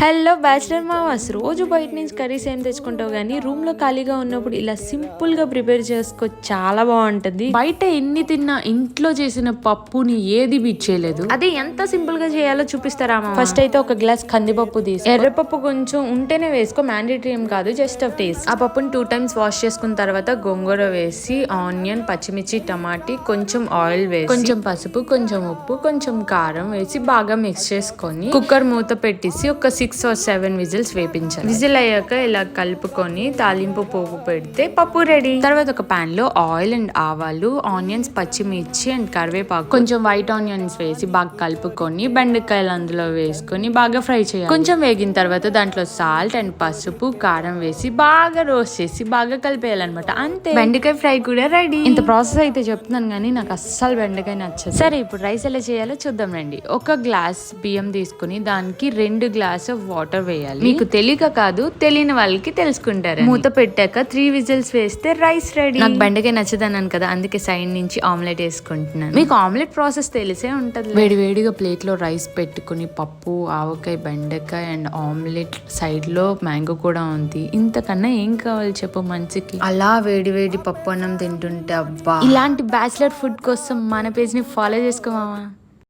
Hello bachelor మావాస్, రోజు బయట నుంచి కర్రీస్ ఏం తెచ్చుకుంటావు కానీ రూమ్ లో ఖాళీగా ఉన్నప్పుడు ఇలా సింపుల్ గా ప్రిపేర్ చేసుకో, చాలా బాగుంటది. బయట ఎన్ని తిన్నా ఇంట్లో చేసిన పప్పుని ఏది బీట్ చేయలేదు. అదే ఎంత సింపుల్ గా చేయాలో చూపిస్తారా? ఫస్ట్ అయితే ఒక గ్లాస్ కందిపప్పు తీసి, ఎర్రపప్పు కొంచెం ఉంటేనే వేసుకో, మ్యాండేటరీ ఏం కాదు, జస్ట్ ఆఫ్ టేస్ట్. ఆ పప్పుని 2 times వాష్ చేసుకున్న తర్వాత గోంగూర వేసి, ఆనియన్, పచ్చిమిర్చి, టమాటీ, కొంచెం ఆయిల్ వేసి, కొంచెం పసుపు, కొంచెం ఉప్పు, కొంచెం కారం వేసి బాగా మిక్స్ చేసుకొని కుక్కర్ మూత పెట్టేసి ఒక 6 or 7 విజిల్స్ వేపించాలి. విజిల్ అయ్యాక ఇలా కలుపుకొని తాలింపు పోపు పెడితే పప్పు రెడీ. తర్వాత ఒక పాన్ లో ఆయిల్ అండ్ ఆవాలు, ఆనియన్స్, పచ్చిమిర్చి అండ్ కరివేపాకు, కొంచెం వైట్ ఆనియన్స్ వేసి బాగా కలుపుకొని బెండకాయలు అందులో వేసుకొని బాగా ఫ్రై చేయాలి. కొంచెం వేగిన తర్వాత దాంట్లో సాల్ట్ అండ్ పసుపు, కారం వేసి బాగా రోస్ట్ చేసి బాగా కలిపేయాలన్నమాట. అంతే, బెండకాయ ఫ్రై కూడా రెడీ. ఇంత ప్రాసెస్ అయితే చెప్తున్నాను కానీ నాకు అస్సలు బెండకాయ నచ్చదు. సరే, ఇప్పుడు రైస్ ఎలా చేయాలో చూద్దాం రండి. ఒక గ్లాస్ బియ్యం తీసుకుని దానికి 2 గ్లాస్ వాటర్ వేయాలి. మీకు తెలియక కాదు, తెలియని వాళ్ళకి తెలుసుకుంటారు. మూత పెట్టాక 3 విజిల్స్ వేస్తే రైస్ రెడీ. నాకు బెండకాయ నచ్చదన్నాను కదా, అందుకే సైడ్ నుంచి ఆమ్లెట్ వేసుకుంటున్నాను. మీకు ఆమ్లెట్ ప్రాసెస్ తెలిసే ఉంటది. వేడివేడిగా ప్లేట్ లో రైస్ పెట్టుకుని పప్పు, ఆవకాయ, బెండకాయ అండ్ ఆమ్లెట్, సైడ్ లో మ్యాంగో కూడా ఉంది. ఇంతకన్నా ఏం కావాలి చెప్పు మంచికి. అలా వేడి పప్పు అన్నం తింటుంటే అబ్బా. ఇలాంటి బ్యాచిలర్ ఫుడ్ కోసం మన పేజ్ ని ఫాలో చేసుకోమా.